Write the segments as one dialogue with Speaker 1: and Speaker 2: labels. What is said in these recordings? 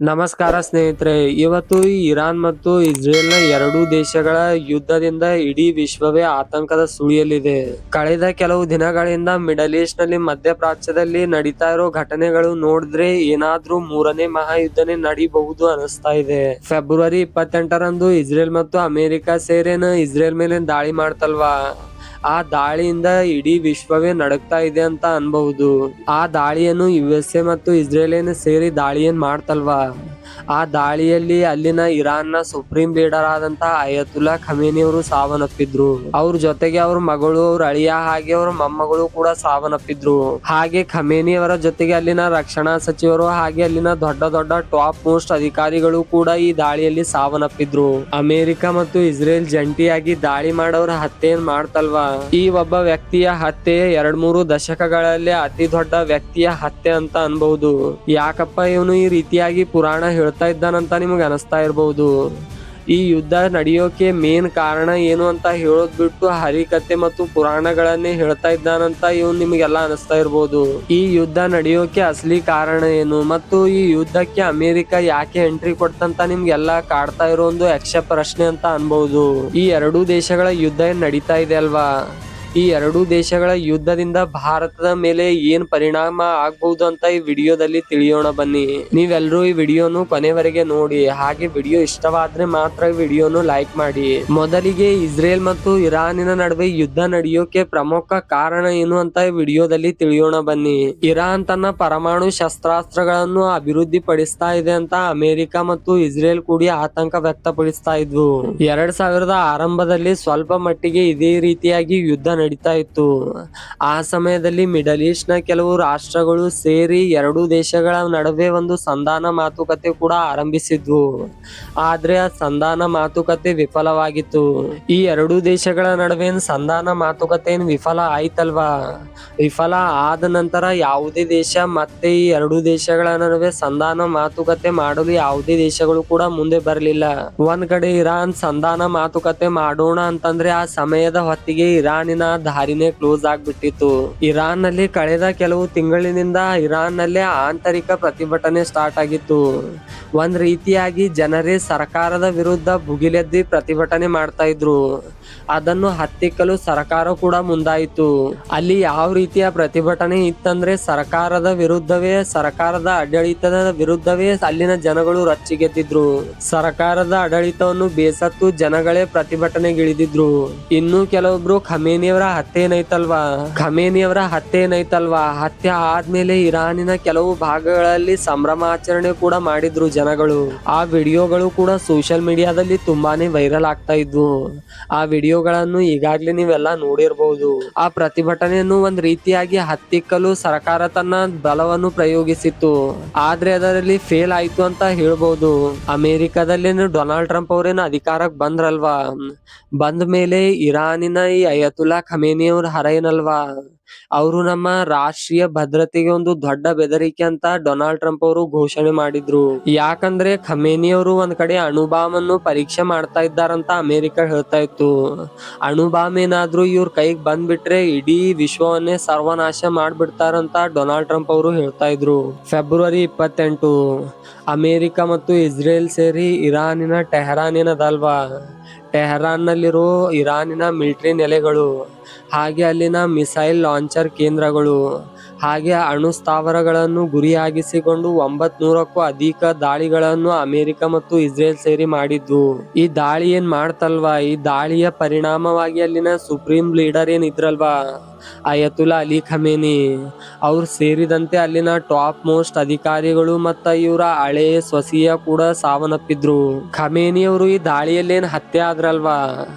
Speaker 1: ನಮಸ್ಕಾರ ಸ್ನೇಹಿತರೆ, ಇವತ್ತು ಇರಾನ್ ಮತ್ತು ಇಸ್ರೇಲ್ನ ಎರಡೂ ದೇಶಗಳ ಯುದ್ಧದಿಂದ ಇಡೀ ವಿಶ್ವವೇ ಆತಂಕದ ಸುಳಿಯಲ್ಲಿದೆ. ಕಳೆದ ಕೆಲವು ದಿನಗಳಿಂದ ಮಿಡಲ್ ಈಸ್ಟ್ ನಲ್ಲಿ ಮಧ್ಯಪ್ರಾಚ್ಯದಲ್ಲಿ ನಡೀತಾ ಇರೋ ಘಟನೆಗಳು ನೋಡಿದ್ರೆ ಏನಾದ್ರೂ ಮೂರನೇ ಮಹಾಯುದ್ಧನೇ ನಡೀಬಹುದು ಅನಿಸ್ತಾ ಇದೆ. ಫೆಬ್ರವರಿ 28ರಂದು ಇಸ್ರೇಲ್ ಮತ್ತು ಅಮೆರಿಕ ಸೇರೇನು ಇಸ್ರೇಲ್ ಮೇಲೆ ದಾಳಿ ಮಾಡ್ತಲ್ವಾ, ಆ ದಾಳಿಯಿಂದ ಇಡೀ ವಿಶ್ವವೇ ನಡುಗ್ತಾ ಇದೆ ಅಂತ ಅನ್ಬಹುದು. ಆ ದಾಳಿಯನ್ನು USA ಮತ್ತು ಇಸ್ರೇಲ್ ಸೇರಿ ದಾಳಿ ಮಾಡ್ತಲ್ವಾ, ಆ ದಾಳಿಯಲ್ಲಿ ಅಲ್ಲಿನ ಇರಾನ್ನ ಸುಪ್ರೀಂ ಲೀಡರ್ ಆದಂತಹ ಅಯತುಲ್ಲಾ ಖಮೇನಿ ಅವರು ಸಾವನ್ನಪ್ಪಿದ್ರು. ಅವ್ರ ಜೊತೆಗೆ ಅವ್ರ ಮಗಳು, ಅವ್ರ ಅಳಿಯ ಹಾಗೆ ಅವ್ರ ಮೊಮ್ಮಗಳು ಕೂಡ ಸಾವನ್ನಪ್ಪಿದ್ರು. ಹಾಗೆ ಖಮೇನಿ ಅವರ ಜೊತೆಗೆ ಅಲ್ಲಿನ ರಕ್ಷಣಾ ಸಚಿವರು ಹಾಗೆ ಅಲ್ಲಿನ ದೊಡ್ಡ ದೊಡ್ಡ ಟಾಪ್ ಮೋಸ್ಟ್ ಅಧಿಕಾರಿಗಳು ಕೂಡ ಈ ದಾಳಿಯಲ್ಲಿ ಸಾವನ್ನಪ್ಪಿದ್ರು. ಅಮೆರಿಕ ಮತ್ತು ಇಸ್ರೇಲ್ ಜಂಟಿಯಾಗಿ ದಾಳಿ ಮಾಡೋರ ಹತ್ಯೆ ಮಾಡ್ತಲ್ವಾ, ಈ ಒಬ್ಬ ವ್ಯಕ್ತಿಯ ಹತ್ಯೆ 2-3 ದಶಕಗಳಲ್ಲಿ ಅತಿ ದೊಡ್ಡ ವ್ಯಕ್ತಿಯ ಹತ್ಯೆ ಅಂತ ಅನ್ಬಹುದು. ಯಾಕಪ್ಪ ಇವನು ಈ ರೀತಿಯಾಗಿ ಪುರಾಣ ಹೇಳ್ತಾ ಇದ್ದಾನಂತ ನಿಮ್ಗೆ ಅನಿಸ್ತಾ ಇರಬಹುದು. ಈ ಯುದ್ಧ ನಡೆಯೋಕೆ ಮೇನ್ ಕಾರಣ ಏನು ಅಂತ ಹೇಳೋದ್ ಬಿಟ್ಟು ಹರಿಕತೆ ಮತ್ತು ಪುರಾಣಗಳನ್ನೇ ಹೇಳ್ತಾ ಇದ್ದಾನಂತ ಇವನ್ ನಿಮ್ಗೆಲ್ಲ ಅನಿಸ್ತಾ ಇರ್ಬೋದು. ಈ ಯುದ್ಧ ನಡೆಯೋಕೆ ಅಸಲಿ ಕಾರಣ ಏನು ಮತ್ತು ಈ ಯುದ್ಧಕ್ಕೆ ಅಮೆರಿಕ ಯಾಕೆ ಎಂಟ್ರಿ ಕೊಡ್ತಂತ ನಿಮ್ಗೆಲ್ಲ ಕಾಡ್ತಾ ಇರೋ ಒಂದು ಯಕ್ಷ ಪ್ರಶ್ನೆ ಅಂತ ಅನ್ಬಹುದು. ಈ ಎರಡೂ ದೇಶಗಳ ಯುದ್ಧ ಏನ್ ನಡೀತಾ ಇದೆ ಅಲ್ವಾ, ಈ ಎರಡೂ ದೇಶಗಳ ಯುದ್ಧದಿಂದ ಭಾರತದ ಮೇಲೆ ಏನ್ ಪರಿಣಾಮ ಆಗ್ಬಹುದು ಅಂತ ಈ ವಿಡಿಯೋದಲ್ಲಿ ತಿಳಿಯೋಣ ಬನ್ನಿ. ನೀವೆಲ್ಲರೂ ಈ ವಿಡಿಯೋನು ಕೊನೆವರೆಗೆ ನೋಡಿ, ಹಾಗೆ ವಿಡಿಯೋ ಇಷ್ಟವಾದ್ರೆ ಮಾತ್ರ ವಿಡಿಯೋನು ಲೈಕ್ ಮಾಡಿ. ಮೊದಲಿಗೆ ಇಸ್ರೇಲ್ ಮತ್ತು ಇರಾನಿನ ನಡುವೆ ಯುದ್ಧ ನಡೆಯೋಕೆ ಪ್ರಮುಖ ಕಾರಣ ಏನು ಅಂತ ಈ ವಿಡಿಯೋದಲ್ಲಿ ತಿಳಿಯೋಣ ಬನ್ನಿ. ಇರಾನ್ ತನ್ನ ಪರಮಾಣು ಶಸ್ತ್ರಾಸ್ತ್ರಗಳನ್ನು ಅಭಿವೃದ್ಧಿ ಪಡಿಸ್ತಾ ಇದೆ ಅಂತ ಅಮೆರಿಕ ಮತ್ತು ಇಸ್ರೇಲ್ ಕೂಡಿ ಆತಂಕ ವ್ಯಕ್ತಪಡಿಸ್ತಾ ಇದ್ವು. 2000ರ ಆರಂಭದಲ್ಲಿ ಸ್ವಲ್ಪ ಮಟ್ಟಿಗೆ ಇದೇ ರೀತಿಯಾಗಿ ಯುದ್ಧ ನಡೀತಾ ಇತ್ತು. ಆ ಸಮಯದಲ್ಲಿ ಮಿಡಲ್ ಈಸ್ಟ್ ನ ಕೆಲವು ರಾಷ್ಟ್ರಗಳು ಸೇರಿ ಎರಡೂ ದೇಶಗಳ ನಡುವೆ ಒಂದು ಸಂಧಾನ ಮಾತುಕತೆ ಕೂಡ ಆರಂಭಿಸಿದ್ವು. ಆದ್ರೆ ಆ ಸಂಧಾನ ಮಾತುಕತೆ ವಿಫಲವಾಗಿತ್ತು. ಈ ಎರಡೂ ದೇಶಗಳ ನಡುವೆ ಸಂಧಾನ ಮಾತುಕತೆ ವಿಫಲ ಆಯ್ತಲ್ವಾ, ವಿಫಲ ಆದ ನಂತರ ಯಾವುದೇ ದೇಶ ಮತ್ತೆ ಈ ಎರಡೂ ದೇಶಗಳ ನಡುವೆ ಸಂಧಾನ ಮಾತುಕತೆ ಮಾಡಲು ಯಾವುದೇ ದೇಶಗಳು ಕೂಡ ಮುಂದೆ ಬರಲಿಲ್ಲ. ಒಂದ್ ಕಡೆ ಇರಾನ್ ಸಂಧಾನ ಮಾತುಕತೆ ಮಾಡೋಣ ಅಂತಂದ್ರೆ ಆ ಸಮಯದ ಹೊತ್ತಿಗೆ ಇರಾನಿನ ದಾರಿನೇ ಕ್ಲೋಸ್ ಆಗ್ಬಿಟ್ಟಿತ್ತು. ಇರಾನ್ ನಲ್ಲಿ ಕಳೆದ ಕೆಲವು ತಿಂಗಳಿನಿಂದ ಇರಾನ್ ನಲ್ಲಿ ಆಂತರಿಕ ಪ್ರತಿಭಟನೆ ಸ್ಟಾರ್ಟ್ ಆಗಿತ್ತು. ಒಂದ್ ರೀತಿಯಾಗಿ ಜನರೇ ಸರ್ಕಾರದ ವಿರುದ್ಧ ಭುಗಿಲೆದ್ದಿ ಪ್ರತಿಭಟನೆ ಮಾಡ್ತಾ ಇದ್ರು. ಅದನ್ನು ಹತ್ತಿಕ್ಕಲು ಸರ್ಕಾರ ಕೂಡ ಮುಂದಾಯಿತು. ಅಲ್ಲಿ ಯಾವ ರೀತಿಯ ಪ್ರತಿಭಟನೆ ಇತ್ತಂದ್ರೆ ಸರ್ಕಾರದ ವಿರುದ್ಧವೇ, ಸರ್ಕಾರದ ಆಡಳಿತದ ವಿರುದ್ಧವೇ ಅಲ್ಲಿನ ಜನಗಳು ರಚ್ಚಿಗೆದ್ದಿದ್ರು. ಸರ್ಕಾರದ ಆಡಳಿತವನ್ನು ಬೇಸತ್ತು ಜನಗಳೇ ಪ್ರತಿಭಟನೆಗಿಳಿದಿದ್ರು. ಇನ್ನು ಕೆಲವೊಬ್ರು ಖಮೇನಿಯವರ ಹತ್ಯೆ ಏನೈತಲ್ವಾ, ಹತ್ಯೆ ಆದ್ಮೇಲೆ ಇರಾನಿನ ಕೆಲವು ಭಾಗಗಳಲ್ಲಿ ಸಂಭ್ರಮಾಚರಣೆ ಕೂಡ ಮಾಡಿದ್ರು ಜನಗಳು. ಆ ವಿಡಿಯೋಗಳು ಕೂಡ ಸೋಷಿಯಲ್ ಮೀಡಿಯಾದಲ್ಲಿ ತುಂಬಾನೇ ವೈರಲ್ ಆಗ್ತಾ ಇದ್ವು. ಆ ವಿಡಿಯೋಗಳನ್ನು ಈಗಾಗ್ಲೇ ನೀವೆಲ್ಲ ನೋಡಿರ್ಬಹುದು. ಆ ಪ್ರತಿಭಟನೆಯನ್ನು ಒಂದ್ ರೀತಿಯಾಗಿ ಹತ್ತಿಕ್ಕಲು ಸರ್ಕಾರ ತನ್ನ ಬಲವನ್ನು ಪ್ರಯೋಗಿಸಿತ್ತು. ಆದ್ರೆ ಅದರಲ್ಲಿ ಫೇಲ್ ಆಯ್ತು ಅಂತ ಹೇಳ್ಬಹುದು. ಅಮೆರಿಕದಲ್ಲೇನು ಡೊನಾಲ್ಡ್ ಟ್ರಂಪ್ ಅವರೇನು ಅಧಿಕಾರಕ್ಕೆ ಬಂದ್ರಲ್ವಾ, ಬಂದ ಮೇಲೆ ಇರಾನಿನ ಈ ಅಯತುಲ್ಲಾ ಖಮೇನಿ ಅವ್ರ ಹರೇನಲ್ವಾ, ಅವರು ನಮ್ಮ ರಾಷ್ಟ್ರೀಯ ಭದ್ರತೆಗೆ ಒಂದು ದೊಡ್ಡ ಬೆದರಿಕೆ ಅಂತ ಡೊನಾಲ್ಡ್ ಟ್ರಂಪ್ ಅವರು ಘೋಷಣೆ ಮಾಡಿದ್ರು. ಯಾಕಂದ್ರೆ ಖಮೇನಿ ಅವರು ಒಂದ್ ಕಡೆ ಅಣುಬಾಂಬನ್ನು ಪರೀಕ್ಷೆ ಮಾಡ್ತಾ ಇದ್ದಾರಂತ ಅಮೆರಿಕ ಹೇಳ್ತಾ ಇತ್ತು. ಅಣುಬಾಂಬ್ ಏನಾದ್ರೂ ಇವ್ರ ಕೈಗೆ ಬಂದ್ಬಿಟ್ರೆ ಇಡೀ ವಿಶ್ವವನ್ನೇ ಸರ್ವನಾಶ ಮಾಡ್ಬಿಡ್ತಾರಂತ ಡೊನಾಲ್ಡ್ ಟ್ರಂಪ್ ಅವರು ಹೇಳ್ತಾ ಇದ್ರು. ಫೆಬ್ರವರಿ 28 ಅಮೆರಿಕ ಮತ್ತು ಇಸ್ರೇಲ್ ಸೇರಿ ಇರಾನಿನ ಟೆಹರಾನ್ ಏನದಲ್ವಾ, ಟೆಹರಾನ್ ನಲ್ಲಿರೋ ಇರಾನಿನ ಮಿಲಿಟರಿ ನೆಲೆಗಳು, ಹಾಗೆ ಅಲ್ಲಿನ ಮಿಸೈಲ್ ಲಾಂಚರ್ ಕೇಂದ್ರಗಳು, ಹಾಗೆ ಅಣು ಸ್ಥಾವರಗಳನ್ನು ಗುರಿಯಾಗಿಸಿಕೊಂಡು 900ಕ್ಕೂ ಅಧಿಕ ದಾಳಿಗಳನ್ನು ಅಮೆರಿಕ ಮತ್ತು ಇಸ್ರೇಲ್ ಸೇರಿ ಮಾಡಿದ್ವು. ಈ ದಾಳಿ ಏನ್ ಮಾಡ್ತಲ್ವಾ, ಈ ದಾಳಿಯ ಪರಿಣಾಮವಾಗಿ ಅಲ್ಲಿನ ಸುಪ್ರೀಂ ಲೀಡರ್ ಏನ್ ಇದ್ರಲ್ವಾ ಅಯತುಲ್ಲಾ ಅಲಿ ಖಮೇನಿ, ಅವ್ರು ಸೇರಿದಂತೆ ಅಲ್ಲಿನ ಟಾಪ್ ಮೋಸ್ಟ್ ಅಧಿಕಾರಿಗಳು ಮತ್ತ ಇವರ ಹಳೆ ಸ್ವಸೀಯ ಕೂಡ ಸಾವನ್ನಪ್ಪಿದ್ರು. ಖಮೇನಿ ಅವರು ಈ ದಾಳಿಯಲ್ಲಿ ಏನ್ ಹತ್ಯೆ ಆದ್ರಲ್ವಾ,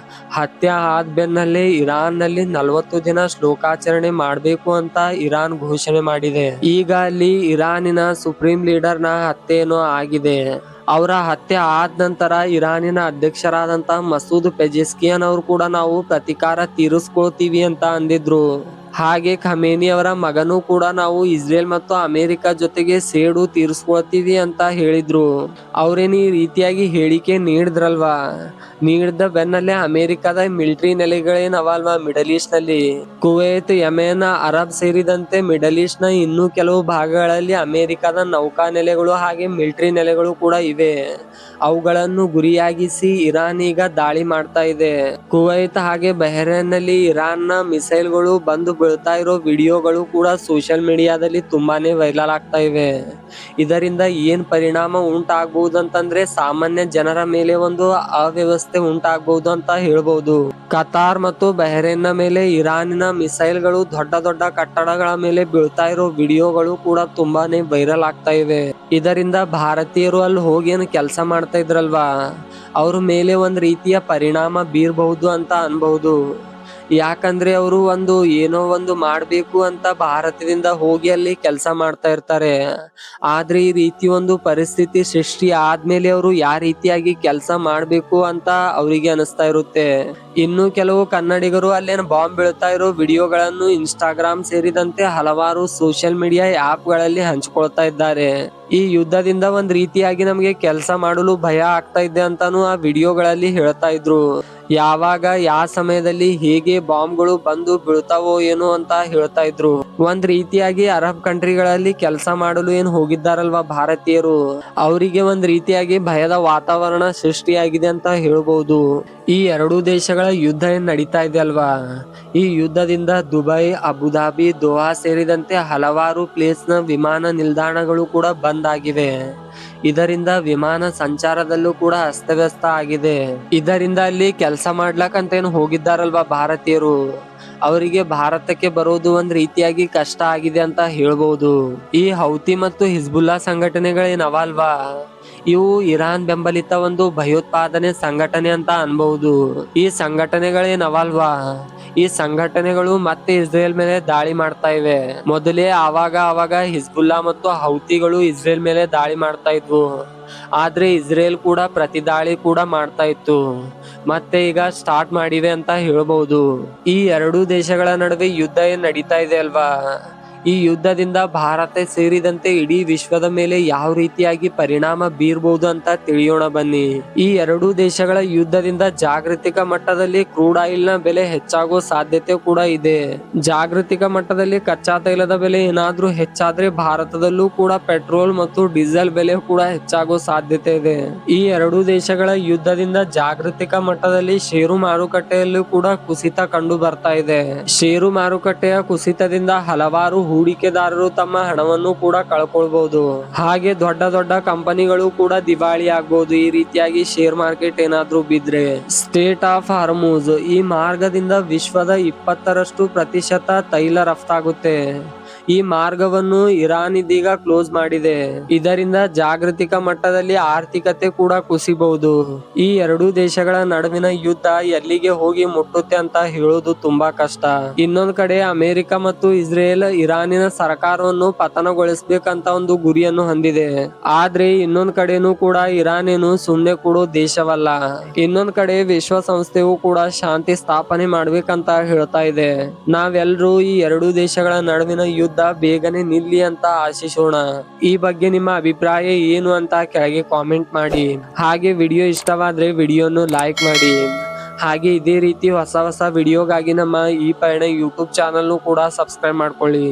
Speaker 1: ಹತ್ಯೆ ಆದ ಬೆನ್ನಲ್ಲೇ ಇರಾನ್ ನಲ್ಲಿ 40 ದಿನ ಶ್ಲೋಕಾಚರಣೆ ಮಾಡ್ಬೇಕು ಅಂತ ಇರಾನ್ ಘೋಷಣೆ ಮಾಡಿದೆ. ಈಗ ಅಲ್ಲಿ ಇರಾನಿನ ಸುಪ್ರೀಂ ಲೀಡರ್ ನ ಹತ್ಯೆ ಏನೋ ಆಗಿದೆ. ಅವರ ಹತ್ಯೆ ಆದ ನಂತರ ಇರಾನಿನ ಅಧ್ಯಕ್ಷರಾದಂತ ಮಸೂದ್ ಪೆಜೆಸ್ಕಿಯನ್ ಅವರು ಕೂಡ ನಾವು ಪ್ರತೀಕಾರ ತೀರಿಸ್ಕೊಳ್ತೀವಿ ಅಂತ ಅಂದಿದ್ರು. ಹಾಗೆ ಖಮೇನಿ ಅವರ ಮಗನೂ ಕೂಡ ನಾವು ಇಸ್ರೇಲ್ ಮತ್ತು ಅಮೆರಿಕ ಜೊತೆಗೆ ಸೇಡು ತೀರಿಸ್ಕೊಳ್ತೀವಿ ಅಂತ ಹೇಳಿದ್ರು. ಅವ್ರೇನ್ ಈ ರೀತಿಯಾಗಿ ಹೇಳಿಕೆ ನೀಡಿದ್ರಲ್ವಾ, ನೀಡಿದ ಬೆನ್ನಲ್ಲೇ ಅಮೆರಿಕದ ಮಿಲಿಟರಿ ನೆಲೆಗಳೇನ್ ಅವಲ್ವಾ ಮಿಡಲ್ ಈಸ್ಟ್ ನಲ್ಲಿ, ಕುವೈತ್, ಯೆಮೆನ್, ಅರಬ್ ಸೇರಿದಂತೆ ಮಿಡಲ್ ಈಸ್ಟ್ ನ ಇನ್ನೂ ಕೆಲವು ಭಾಗಗಳಲ್ಲಿ ಅಮೆರಿಕದ ನೌಕಾ ನೆಲೆಗಳು ಹಾಗೆ ಮಿಲಿಟರಿ ನೆಲೆಗಳು ಕೂಡ ಇವೆ. ಅವುಗಳನ್ನು ಗುರಿಯಾಗಿಸಿ ಇರಾನ್ ಈಗ ದಾಳಿ ಮಾಡ್ತಾ ಇದೆ. ಕುವೈತ್ ಹಾಗೆ ಬಹ್ರೇನ್ ನಲ್ಲಿ ಇರಾನ್ ನ ಮಿಸೈಲ್ ಗಳು ಬಂದು ಬೀಳ್ತಾ ಇರೋ ವಿಡಿಯೋಗಳು ಕೂಡ ಸೋಷಿಯಲ್ ಮೀಡಿಯಾದಲ್ಲಿ ತುಂಬಾನೇ ವೈರಲ್ ಆಗ್ತಾ ಇವೆ. ಇದರಿಂದ ಏನ್ ಪರಿಣಾಮ ಉಂಟಾಗಬಹುದಂತಂದ್ರೆ ಸಾಮಾನ್ಯ ಜನರ ಮೇಲೆ ಒಂದು ಅವ್ಯವಸ್ಥೆ ಉಂಟಾಗಬಹುದು ಅಂತ ಹೇಳ್ಬಹುದು. ಕತಾರ್ ಮತ್ತು ಬಹ್ರೇನ್ ನ ಮೇಲೆ ಇರಾನಿನ ಮಿಸೈಲ್ ಗಳು ದೊಡ್ಡ ದೊಡ್ಡ ಕಟ್ಟಡಗಳ ಮೇಲೆ ಬೀಳ್ತಾ ಇರೋ ವಿಡಿಯೋಗಳು ಕೂಡ ತುಂಬಾನೇ ವೈರಲ್ ಆಗ್ತಾ ಇವೆ. ಇದರಿಂದ ಭಾರತೀಯರು ಅಲ್ಲಿ ಹೋಗಿ ಏನು ಕೆಲಸ ಮಾಡ್ತಾ ಇದ್ರಲ್ವಾ, ಅವ್ರ ಮೇಲೆ ಒಂದ್ ರೀತಿಯ ಪರಿಣಾಮ ಬೀರಬಹುದು ಅಂತ ಅನ್ಬಹುದು. ಯಾಕಂದ್ರೆ ಅವರು ಏನೋ ಒಂದು ಮಾಡ್ಬೇಕು ಅಂತ ಭಾರತದಿಂದ ಹೋಗಿ ಅಲ್ಲಿ ಕೆಲಸ ಮಾಡ್ತಾ ಇರ್ತಾರೆ. ಆದ್ರೆ ಈ ರೀತಿ ಒಂದು ಪರಿಸ್ಥಿತಿ ಸೃಷ್ಟಿ ಆದ್ಮೇಲೆ ಅವರು ಯಾವ ರೀತಿಯಾಗಿ ಕೆಲಸ ಮಾಡ್ಬೇಕು ಅಂತ ಅವರಿಗೆ ಅನಿಸ್ತಾ ಇರುತ್ತೆ. ಇನ್ನು ಕೆಲವು ಕನ್ನಡಿಗರು ಅಲ್ಲೇನು ಬಾಂಬ್ ಬೀಳ್ತಾ ಇರೋ ವಿಡಿಯೋಗಳನ್ನು ಇನ್ಸ್ಟಾಗ್ರಾಮ್ ಸೇರಿದಂತೆ ಹಲವಾರು ಸೋಷಿಯಲ್ ಮೀಡಿಯಾ ಆಪ್ ಗಳಲ್ಲಿ ಹಂಚ್ಕೊಳ್ತಾ ಇದ್ದಾರೆ. ಈ ಯುದ್ಧದಿಂದ ಒಂದ್ ರೀತಿಯಾಗಿ ನಮಗೆ ಕೆಲಸ ಮಾಡಲು ಭಯ ಆಗ್ತಾ ಇದೆ ಅಂತಾನು ಆ ವಿಡಿಯೋಗಳಲ್ಲಿ ಹೇಳ್ತಾ ಇದ್ರು. ಯಾವಾಗ ಯಾವ ಸಮಯದಲ್ಲಿ ಹೇಗೆ ಬಾಂಬ್ಗಳು ಬಂದು ಬೀಳ್ತಾವೋ ಏನೋ ಅಂತ ಹೇಳ್ತಾ ಇದ್ರು. ಒಂದ್ ರೀತಿಯಾಗಿ ಅರಬ್ ಕಂಟ್ರಿಗಳಲ್ಲಿ ಕೆಲಸ ಮಾಡಲು ಏನ್ ಹೋಗಿದ್ದಾರಲ್ವಾ ಭಾರತೀಯರು, ಅವರಿಗೆ ಒಂದ್ ರೀತಿಯಾಗಿ ಭಯದ ವಾತಾವರಣ ಸೃಷ್ಟಿಯಾಗಿದೆ ಅಂತ ಹೇಳ್ಬಹುದು. ಈ ಎರಡೂ ದೇಶಗಳ ಯುದ್ಧ ಏನ್ ನಡೀತಾ ಇದೆ ಅಲ್ವಾ, ಈ ಯುದ್ಧದಿಂದ ದುಬೈ, ಅಬುಧಾಬಿ, ದೋಹಾ ಸೇರಿದಂತೆ ಹಲವಾರು ಪ್ಲೇಸ್ ನ ವಿಮಾನ ನಿಲ್ದಾಣಗಳು ಕೂಡ ಬಂದ್ ಆಗಿವೆ. ಇದರಿಂದ ವಿಮಾನ ಸಂಚಾರದಲ್ಲೂ ಕೂಡ ಅಸ್ತವ್ಯಸ್ತ ಆಗಿದೆ. ಇದರಿಂದ ಅಲ್ಲಿ ಕೆಲಸ ಮಾಡ್ಲಕ್ಕಂತ ಏನು ಹೋಗಿದ್ದಾರಲ್ವಾ ಭಾರತೀಯರು, ಅವರಿಗೆ ಭಾರತಕ್ಕೆ ಬರೋದು ಒಂದ್ ರೀತಿಯಾಗಿ ಕಷ್ಟ ಆಗಿದೆ ಅಂತ ಹೇಳ್ಬಹುದು. ಈ ಹೌತಿ ಮತ್ತು ಹಿಜ್ಬುಲ್ಲಾ ಸಂಘಟನೆಗಳೇನವಲ್ವಾ, ಇವು ಇರಾನ್ ಬೆಂಬಲಿತ ಒಂದು ಭಯೋತ್ಪಾದನೆ ಸಂಘಟನೆ ಅಂತ ಅನ್ಬಹುದು. ಈ ಸಂಘಟನೆಗಳೇನವಲ್ವಾ, ಈ ಸಂಘಟನೆಗಳು ಮತ್ತೆ ಇಸ್ರೇಲ್ ಮೇಲೆ ದಾಳಿ ಮಾಡ್ತಾ ಇವೆ. ಮೊದಲೇ ಆವಾಗ ಹಿಜ್ಬುಲ್ಲಾ ಮತ್ತು ಹೌತಿಗಳು ಇಸ್ರೇಲ್ ಮೇಲೆ ದಾಳಿ ಮಾಡ್ತಾ ಇದ್ವು. ಆದ್ರೆ ಇಸ್ರೇಲ್ ಕೂಡ ಪ್ರತಿ ದಾಳಿ ಕೂಡ ಮಾಡ್ತಾ ಇತ್ತು. ಮತ್ತೆ ಈಗ ಸ್ಟಾರ್ಟ್ ಮಾಡಿವೆ ಅಂತ ಹೇಳ್ಬಹುದು. ಈ ಎರಡೂ ದೇಶಗಳ ನಡುವೆ ಯುದ್ಧ ಏನ್ ನಡೀತಾ ಇದೆ ಅಲ್ವಾ, ಈ ಯುದ್ಧದಿಂದ ಭಾರತ ಸೇರಿದಂತೆ ಇಡೀ ವಿಶ್ವದ ಮೇಲೆ ಯಾವ ರೀತಿಯಾಗಿ ಪರಿಣಾಮ ಬೀರಬಹುದು ಅಂತ ತಿಳಿಯೋಣ ಬನ್ನಿ. ಈ ಎರಡೂ ದೇಶಗಳ ಯುದ್ಧದಿಂದ ಜಾಗತಿಕ ಮಟ್ಟದಲ್ಲಿ ಕ್ರೂಡ್ ಆಯಿಲ್ ನ ಬೆಲೆ ಹೆಚ್ಚಾಗೋ ಸಾಧ್ಯತೆ ಕೂಡ ಇದೆ. ಜಾಗತಿಕ ಮಟ್ಟದಲ್ಲಿ ಕಚ್ಚಾ ತೈಲದ ಬೆಲೆ ಏನಾದ್ರೂ ಹೆಚ್ಚಾದ್ರೆ ಭಾರತದಲ್ಲೂ ಕೂಡ ಪೆಟ್ರೋಲ್ ಮತ್ತು ಡೀಸೆಲ್ ಬೆಲೆ ಕೂಡ ಹೆಚ್ಚಾಗೋ ಸಾಧ್ಯತೆ ಇದೆ. ಈ ಎರಡೂ ದೇಶಗಳ ಯುದ್ಧದಿಂದ ಜಾಗತಿಕ ಮಟ್ಟದಲ್ಲಿ ಷೇರು ಮಾರುಕಟ್ಟೆಯಲ್ಲೂ ಕೂಡ ಕುಸಿತ ಕಂಡು ಬರ್ತಾ ಇದೆ. ಷೇರು ಮಾರುಕಟ್ಟೆಯ ಕುಸಿತದಿಂದ ಹಲವಾರು ಹೂಡಿಕೆದಾರರು ತಮ್ಮ ಹಣವನ್ನು ಕೂಡ ಕಳ್ಕೊಳ್ಬಹುದು. ಹಾಗೆ ದೊಡ್ಡ ದೊಡ್ಡ ಕಂಪನಿಗಳು ಕೂಡ ದಿವಾಳಿ ಆಗ್ಬಹುದು ಈ ರೀತಿಯಾಗಿ ಶೇರ್ ಮಾರ್ಕೆಟ್ ಏನಾದ್ರೂ ಬಿದ್ರೆ. ಸ್ಟೇಟ್ ಆಫ್ ಹಾರ್ಮುಜ್, ಈ ಮಾರ್ಗದಿಂದ ವಿಶ್ವದ 20% ತೈಲ ರಫ್ತಾಗುತ್ತೆ. ಈ ಮಾರ್ಗವನ್ನು ಇರಾನ್ ಇದೀಗ ಕ್ಲೋಸ್ ಮಾಡಿದೆ. ಇದರಿಂದ ಜಾಗತಿಕ ಮಟ್ಟದಲ್ಲಿ ಆರ್ಥಿಕತೆ ಕೂಡ ಕುಸಿಬಹುದು. ಈ ಎರಡೂ ದೇಶಗಳ ನಡುವಿನ ಯುದ್ಧ ಎಲ್ಲಿಗೆ ಹೋಗಿ ಮುಟ್ಟುತ್ತೆ ಅಂತ ಹೇಳೋದು ತುಂಬಾ ಕಷ್ಟ. ಇನ್ನೊಂದ್ ಕಡೆ ಅಮೆರಿಕ ಮತ್ತು ಇಸ್ರೇಲ್ ಇರಾನಿನ ಸರ್ಕಾರವನ್ನು ಪತನಗೊಳಿಸಬೇಕಂತ ಒಂದು ಗುರಿಯನ್ನು ಹೊಂದಿದೆ. ಆದ್ರೆ ಇನ್ನೊಂದ್ ಕಡೆನೂ ಕೂಡ ಇರಾನ್ ಏನು ಸುಮ್ನೆ ಕೊಡೋ ದೇಶವಲ್ಲ. ಇನ್ನೊಂದ್ ಕಡೆ ವಿಶ್ವಸಂಸ್ಥೆಯು ಕೂಡ ಶಾಂತಿ ಸ್ಥಾಪನೆ ಮಾಡ್ಬೇಕಂತ ಹೇಳ್ತಾ ಇದೆ. ನಾವೆಲ್ಲರೂ ಈ ಎರಡೂ ದೇಶಗಳ ನಡುವಿನ ಯುದ್ಧ ಬೇಗನೆ ನಿಲ್ಲಿ ಅಂತ ಆಶಿಸೋಣ. ಈ ಬಗ್ಗೆ ನಿಮ್ಮ ಅಭಿಪ್ರಾಯ ಏನು ಅಂತ ಕೆಳಗೆ ಕಾಮೆಂಟ್ ಮಾಡಿ. ಹಾಗೆ ವಿಡಿಯೋ ಇಷ್ಟವಾದ್ರೆ ವಿಡಿಯೋನು ಲೈಕ್ ಮಾಡಿ. ಹಾಗೆ ಇದೇ ರೀತಿ ಹೊಸ ವಿಡಿಯೋಗಾಗಿ ನಮ್ಮ ಈ ಪಯಣ ಯೂಟ್ಯೂಬ್ ಚಾನಲ್ ಕೂಡ ಸಬ್ಸ್ಕ್ರೈಬ್ ಮಾಡ್ಕೊಳ್ಳಿ.